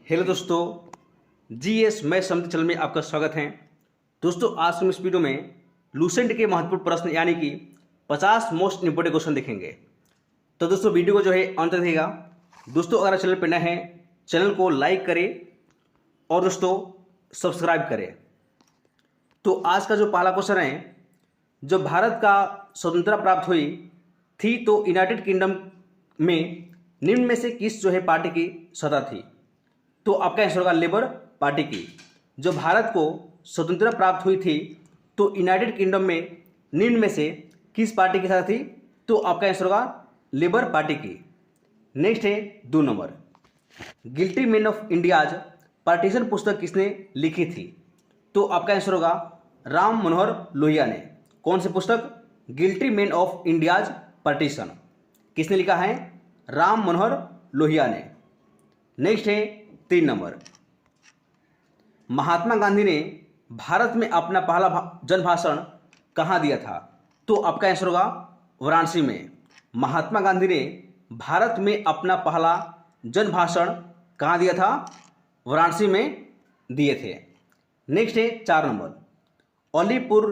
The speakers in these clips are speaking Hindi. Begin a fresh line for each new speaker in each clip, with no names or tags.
हेलो दोस्तों, जीएस मैं समिति चैनल में आपका स्वागत है। दोस्तों, आज हम इस वीडियो में लूसेंट के महत्वपूर्ण प्रश्न यानी कि 50 मोस्ट इंपोर्टेंट क्वेश्चन देखेंगे। तो दोस्तों, वीडियो को जो है अंत तक देखिएगा। दोस्तों, अगर चैनल पर नए हैं, चैनल को लाइक करें और दोस्तों सब्सक्राइब करें। तो आज का जो पहला क्वेश्चन है, जब भारत का स्वतंत्रता प्राप्त हुई थी तो यूनाइटेड किंगडम में निम्न में से किस जो है पार्टी की सत्ता थी? तो आपका आंसर होगा लेबर पार्टी की। जो भारत को स्वतंत्रता प्राप्त हुई थी तो यूनाइटेड किंगडम में निम्न में से किस पार्टी की सत्ता थी? तो आपका आंसर होगा लेबर पार्टी की। नेक्स्ट है 2 number, guilty man of India's partition पुस्तक किसने लिखी थी? तो आपका आंसर होगा राम मनोहर लोहिया ने। कौन सी पुस्तक? Guilty man of India's partition. किसने लिखा है? राम मनोहर लोहिया ने। नेक्स्ट है 3 नंबर, महात्मा गांधी ने भारत में अपना पहला जन भाषण कहाँ दिया था? तो आपका आंसर होगा वाराणसी में। महात्मा गांधी ने भारत में अपना पहला जन भाषण कहाँ दिया था? वाराणसी में दिए थे। नेक्स्ट है 4 नंबर, अलीपुर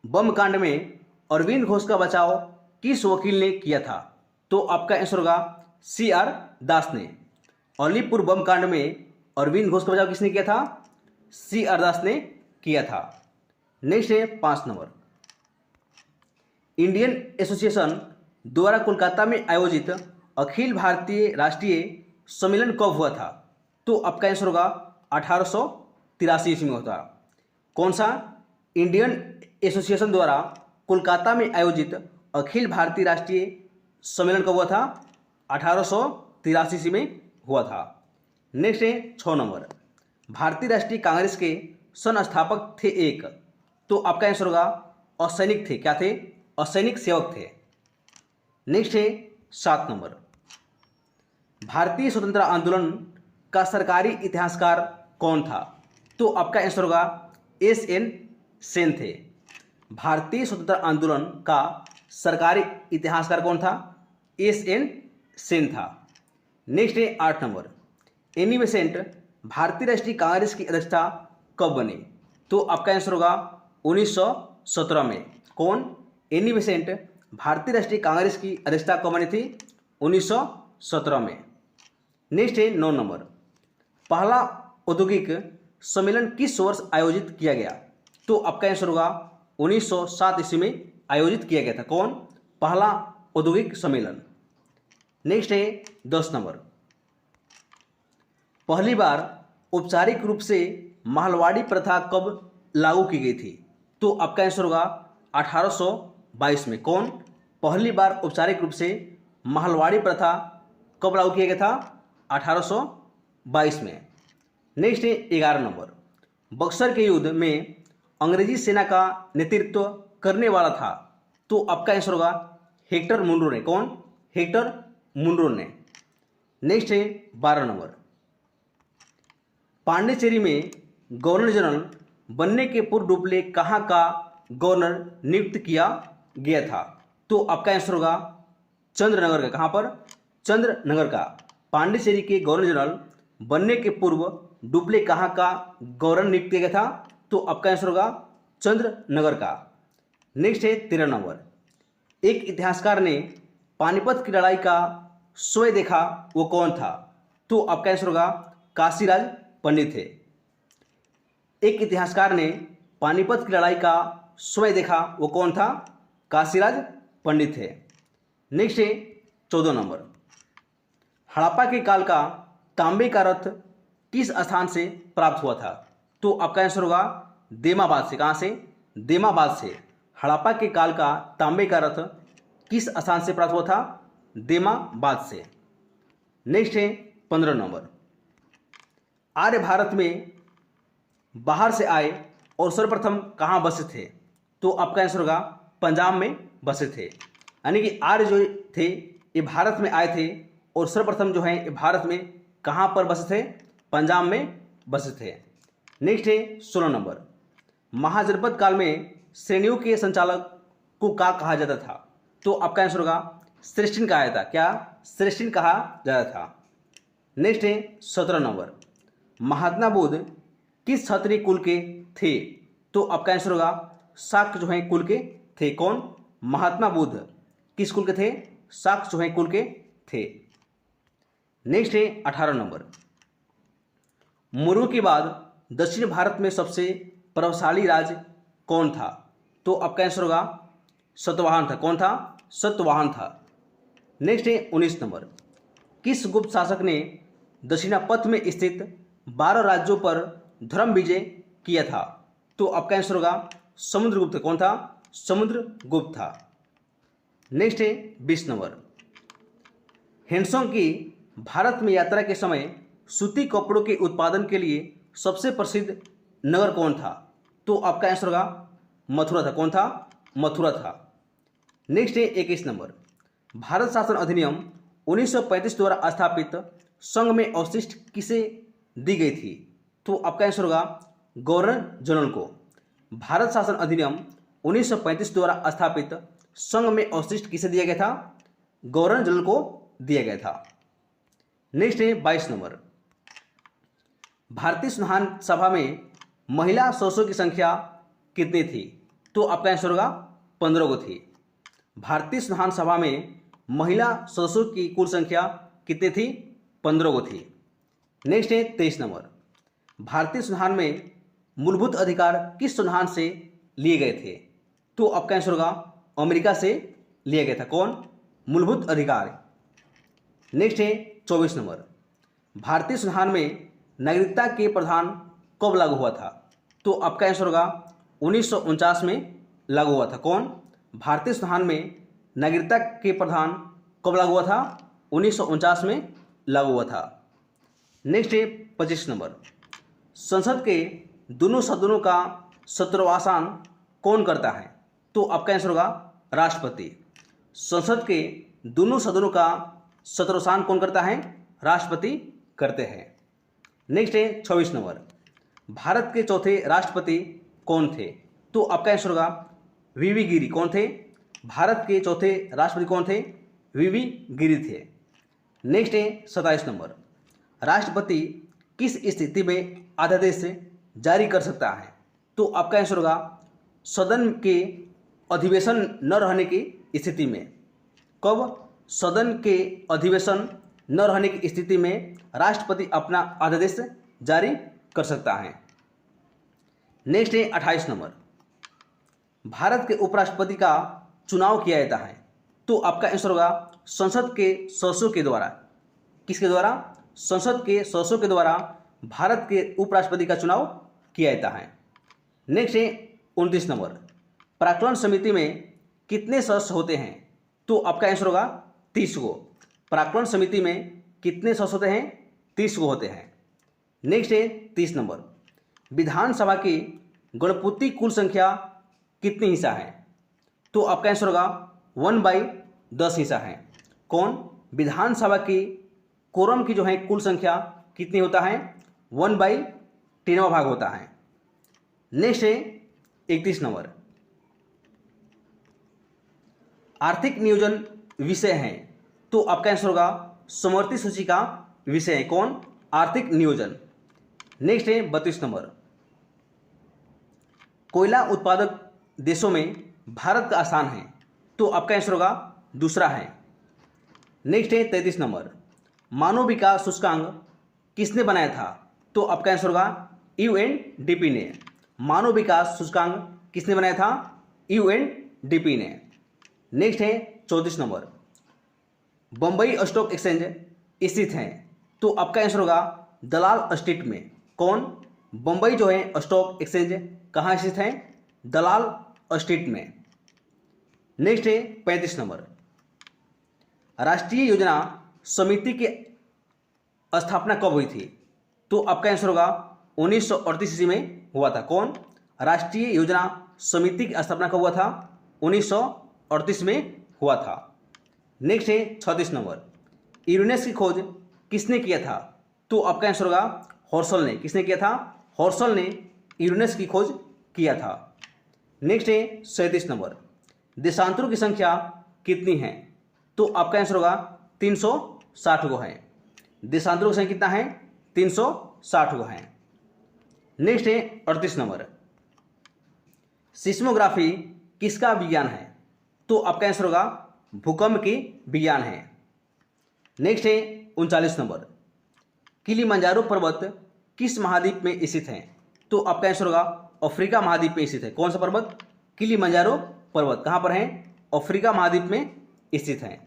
बम कांड में अरविंद घोष का बचाव किस वकील ने किया था? तो आपका आंसर होगा CR दास ने। अलीपुर बम कांड में अरविंद घोष का बचाव किसने किया था? CR दास ने किया था। नेक्स्ट है 5 नंबर, इंडियन एसोसिएशन द्वारा कोलकाता में आयोजित अखिल भारतीय राष्ट्रीय सम्मेलन कब हुआ था? तो आपका आंसर होगा 1883 ईस्वी में होता। कौन सा? इंडियन एसोसिएशन द्वारा कोलकाता में आयोजित अखिल भारतीय राष्ट्रीय सम्मेलन कब हुआ था? 1883 ईस्वी में हुआ था। नेक्स्ट है 6 नंबर, भारतीय राष्ट्रीय कांग्रेस के संस्थापक थे एक। तो आपका आंसर होगा असैनिक थे। क्या थे? असैनिक सेवक थे। नेक्स्ट है 7 नंबर, भारतीय स्वतंत्रता आंदोलन का सरकारी इतिहासकार कौन था? तो आपका आंसर होगा SN सेन थे। भारतीय स्वतंत्रता आंदोलन का सरकारी इतिहासकार कौन था? SN सेन था। नेक्स्ट है 8 नंबर, एनी बेसेंट भारतीय राष्ट्रीय कांग्रेस की अध्यक्षता कब बने? तो आपका आंसर होगा 1917 में। कौन? एनी बेसेंट भारतीय राष्ट्रीय कांग्रेस की अध्यक्षता कब बनी थी? 1917 में। नेक्स्ट है 9 नंबर, पहला औद्योगिक सम्मेलन किस वर्ष आयोजित किया गया? तो आपका आंसर होगा 1907 ईस्वी में आयोजित किया गया था। कौन? पहला औद्योगिक सम्मेलन। नेक्स्ट है 10 नंबर, पहली बार औपचारिक रूप से महलवाड़ी प्रथा कब लागू की गई थी? तो आपका आंसर होगा 1822 में। कौन? पहली बार औपचारिक रूप से महलवाड़ी प्रथा कब लागू किया गया था? 1822 में। नेक्स्ट है 11 नंबर, बक्सर के युद्ध में अंग्रेजी सेना का नेतृत्व करने वाला था। तो आपका आंसर होगा हेक्टर मुनरो ने। कौन? हेक्टर मुनरो ने। नेक्स्ट है 12 नंबर, पांडिचेरी में गवर्नर जनरल बनने के पूर्व डुप्ले कहाँ का गवर्नर नियुक्त किया गया था? तो आपका आंसर होगा चंद्रनगर का। कहाँ पर? चंद्रनगर का। पांडिचेरी के गवर्नर जनरल बनने के पूर्व डुप्ले कहाँ का गवर्नर नियुक्त किया गया था? तो आपका आंसर होगा चंद्रनगर का। नेक्स्ट है 13 नंबर, एक इतिहासकार ने पानीपत की लड़ाई का स्वयं देखा, वो कौन था? तो आपका आंसर होगा काशीराज पंडित थे। एक इतिहासकार ने पानीपत की लड़ाई का स्वयं देखा, वो कौन था? काशीराज पंडित थे। नेक्स्ट है 14 नंबर, हड़प्पा के काल का तांबे का रथ किस स्थान से प्राप्त हुआ था? तो आपका आंसर होगा देमाबाद से। कहाँ से? देमाबाद से। हड़प्पा के काल का तांबे का रथ किस स्थान से प्राप्त हुआ था? देमाबाद से। नेक्स्ट है 15 नंबर, आर्य भारत में बाहर से आए और सर्वप्रथम कहाँ बसे थे? तो आपका आंसर होगा पंजाब में बसे थे। यानी कि आर्य जो थे ये भारत में आए थे और सर्वप्रथम जो है ये भारत में कहाँ पर बसे थे? पंजाब में बसे थे। नेक्स्ट है 16 नंबर, महाजनपद काल में श्रेणियों के संचालक को क्या कहा जाता था? तो आपका आंसर होगा श्रेष्ठिन कहा जाता। क्या? श्रेष्ठिन कहा जाता था। नेक्स्ट है 17 नंबर, महात्मा बुद्ध किस क्षत्रिय कुल के थे? तो आपका आंसर होगा शाक्त जो है कुल के थे। कौन? महात्मा बुद्ध किस कुल के थे? शाक्त जो है कुल के थे। नेक्स्ट है 18 नंबर, मुर्मू के बाद दक्षिण भारत में सबसे प्रभावशाली राज कौन था? तो आपका आंसर होगा सतवाहन था। कौन था? सतवाहन था। नेक्स्ट है 19 नंबर, किस गुप्त शासक ने दक्षिणापथ में स्थित 12 राज्यों पर धर्म विजय किया था? तो आपका आंसर होगा समुद्रगुप्त। कौन था? समुद्रगुप्त था। नेक्स्ट है 20 नंबर, हेनसोंग की भारत में यात्रा के समय सूती कपड़ों के उत्पादन के लिए सबसे प्रसिद्ध नगर कौन था? तो आपका आंसर होगा मथुरा था। कौन था? मथुरा था। नेक्स्ट है 21 नंबर, भारत शासन अधिनियम 1935 द्वारा स्थापित संघ में अवशिष्ट किसे दी गई थी? तो आपका आंसर होगा गवर्नर जनरल को। भारत शासन अधिनियम 1935 द्वारा स्थापित संघ में अवशिष्ट किसे दिया गया था? गवर्नर जनरल को दिया गया था। नेक्स्ट है 22 नंबर, भारतीय संविधान सभा में महिला सदस्यों की संख्या कितनी थी? तो आपका आंसर होगा 15 को थी। भारतीय संविधान सभा में महिला सदस्यों की कुल संख्या कितनी थी? 15 को थी। नेक्स्ट है 23 नंबर, भारतीय संविधान में मूलभूत अधिकार किस संविधान से लिए गए थे? तो आपका आंसर होगा अमेरिका से लिया गया था। कौन? मूलभूत अधिकार। नेक्स्ट है 24 नंबर, भारतीय संविधान में नागरिकता के प्रावधान कब लागू हुआ था? तो आपका आंसर होगा 1949 में लागू हुआ था। कौन? भारतीय संविधान में नागरिकता के प्रावधान कब लागू हुआ था? 1949 में लागू हुआ था। नेक्स्ट है 25 नंबर, संसद के दोनों सदनों का सत्रवासान कौन करता है? तो आपका आंसर होगा राष्ट्रपति। संसद के दोनों सदनों का सत्रवासान कौन करता है? राष्ट्रपति करते हैं। नेक्स्ट है 26 नंबर, भारत के चौथे राष्ट्रपति कौन थे? तो आपका आंसर होगा वीवी गिरी। कौन थे? भारत के चौथे राष्ट्रपति कौन थे? वीवी गिरी थे। नेक्स्ट है 27 नंबर, राष्ट्रपति किस स्थिति में अध्यादेश जारी कर सकता है? तो आपका आंसर होगा सदन के अधिवेशन न रहने की स्थिति में। कब? सदन के अधिवेशन न रहने की स्थिति में राष्ट्रपति अपना अध्यादेश जारी कर सकता है। नेक्स्ट है 28 नंबर, भारत के उपराष्ट्रपति का चुनाव किया जाता है। तो आपका आंसर होगा संसद के सदस्यों के द्वारा। किसके द्वारा? संसद के सदस्यों के द्वारा भारत के उपराष्ट्रपति का चुनाव किया जाता है। नेक्स्ट है 29 नंबर, प्राक्कलन समिति में कितने सदस्य होते हैं? तो आपका आंसर होगा 30 को। प्राक्कलन समिति में कितने सदस्य होते हैं? 30 को होते हैं। नेक्स्ट है 30 नंबर, विधानसभा की गणपूती कुल संख्या कितनी हिस्सा है? तो आपका आंसर होगा 1/10 हिस्सा है। कौन? विधानसभा की कोरम की जो है कुल संख्या कितनी होता है? 1/10 भाग होता है। नेक्स्ट है 31 नंबर, आर्थिक नियोजन विषय है। तो आपका आंसर होगा समवर्ती सूची का विषय है। कौन? आर्थिक नियोजन। नेक्स्ट है 32 नंबर, कोयला उत्पादक देशों में भारत का स्थान है। तो आपका आंसर होगा दूसरा है। नेक्स्ट है 33 नंबर, मानव विकास सूचकांक किसने बनाया था? तो आपका आंसर होगा यूएनडीपी ने। मानव विकास सूचकांक किसने बनाया था? यूएनडीपी ने। नेक्स्ट है 34 नंबर, बम्बई स्टॉक एक्सचेंज स्थित है। तो आपका आंसर होगा दलाल स्ट्रीट में। कौन? बम्बई जो है स्टॉक एक्सचेंज कहाँ स्थित है? दलाल स्ट्रीट में। नेक्स्ट है 35 नंबर, राष्ट्रीय योजना समिति की स्थापना कब हुई थी? तो आपका आंसर होगा 1938 ईस्वी में हुआ था। कौन? राष्ट्रीय योजना समिति की स्थापना कब हुआ था? 1938 में हुआ था। नेक्स्ट है 36 नंबर, यूरेनस की खोज किसने किया था? तो आपका आंसर होगा हॉर्सल ने। किसने किया था? हॉर्सल ने यूरेनस की खोज किया था। नेक्स्ट है 37 नंबर, देशांतरों की संख्या कितनी है? तो आपका आंसर होगा 360 को है। देशांतरों की संख्या कितना है? 60 गो हैं। नेक्स्ट है 38 नंबर, सिस्मोग्राफी किसका विज्ञान है? तो आपका आंसर होगा भूकंप की विज्ञान है। नेक्स्ट है 39 नंबर, किलिमंजारो पर्वत किस महाद्वीप में स्थित है? तो आपका आंसर होगा अफ्रीका महाद्वीप में स्थित है। कौन सा पर्वत? किलिमंजारो पर्वत कहाँ पर है? अफ्रीका महाद्वीप में स्थित है।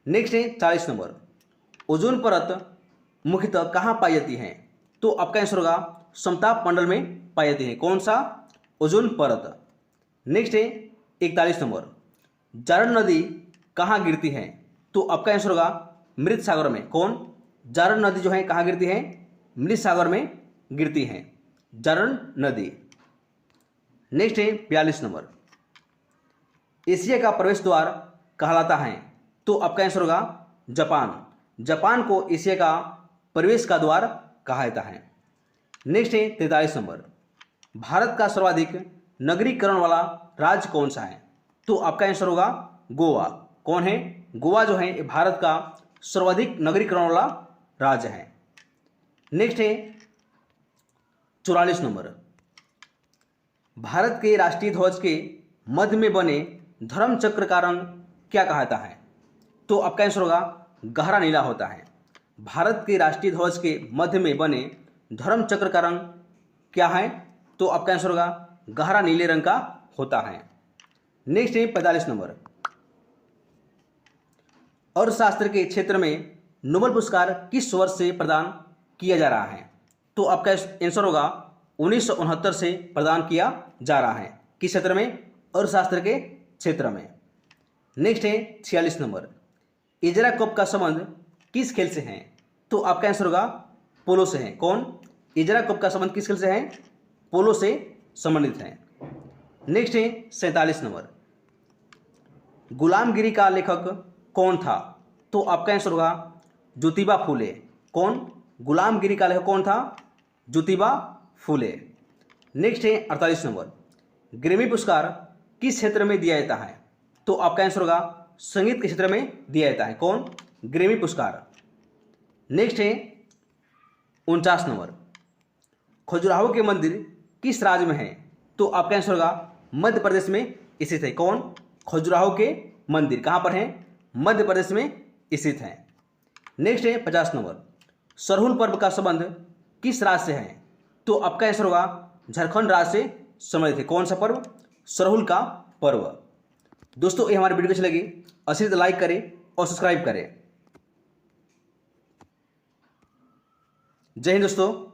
नेक्स्ट है 40 नंबर, ओजोन परत मुख्यतः कहाँ पाई जाती है? तो आपका आंसर होगा समताप मंडल में पाई जाती है। कौन सा? ओजोन परत। नेक्स्ट है 41 नंबर, जारण नदी कहाँ गिरती है? तो आपका आंसर होगा मृत सागर में। कौन? जारण नदी जो है कहाँ गिरती है? मृत सागर में गिरती है जारण नदी। नेक्स्ट है 42 नंबर, एशिया का प्रवेश द्वार कहलाता है? तो आपका आंसर होगा जापान। जापान को एशिया का प्रवेश का द्वार कहा जाता है। नेक्स्ट है 43 नंबर, भारत का सर्वाधिक नगरीकरण वाला राज्य कौन सा है? तो आपका आंसर होगा गोवा। कौन है? गोवा जो है भारत का सर्वाधिक नगरीकरण वाला राज्य है। नेक्स्ट है 44 नंबर, भारत के राष्ट्रीय ध्वज के मध्य में बने धर्म चक्र का रंग क्या कहता है? तो आपका आंसर होगा गहरा नीला होता है। भारत के राष्ट्रीय ध्वज के मध्य में बने धर्म चक्र का रंग क्या है? तो आपका आंसर होगा गहरा नीले रंग का होता है। नेक्स्ट है 45 नंबर, अर्थशास्त्र के क्षेत्र में नोबेल पुरस्कार किस वर्ष से प्रदान किया जा रहा है? तो आपका आंसर होगा 1969 से प्रदान किया जा रहा है। किस क्षेत्र में? अर्थशास्त्र के क्षेत्र में। नेक्स्ट है 46 नंबर, इजरा कप का संबंध किस खेल से है? तो आपका आंसर होगा पोलो से है। कौन? इजरा कप का संबंध किस खेल से है? पोलो से संबंधित है। नेक्स्ट है 47 नंबर, गुलामगिरी का लेखक कौन था? तो आपका आंसर होगा ज्योतिबा फूले। कौन? गुलामगिरी का लेखक कौन था? ज्योतिबा फूले। नेक्स्ट है 48 नंबर, ग्रैमी पुरस्कार किस क्षेत्र में दिया जाता है? तो आपका आंसर होगा संगीत के क्षेत्र में दिया जाता है। कौन? ग्रैमी पुरस्कार। नेक्स्ट है 49 नंबर, खजुराहो के मंदिर किस राज्य में है? तो आपका आंसर होगा मध्य प्रदेश में स्थित है। कौन? खजुराहो के मंदिर कहाँ पर है? मध्य प्रदेश में स्थित है। नेक्स्ट है 50 नंबर, सरहुल पर्व का संबंध किस राज्य से है? तो आपका आंसर होगा झारखंड राज्य से संबंधित है। कौन सा पर्व? सरहुल का पर्व। दोस्तों ये हमारी वीडियो अच्छी लगी अच्छी तो लाइक करें और सब्सक्राइब करें। जय हिंद दोस्तों।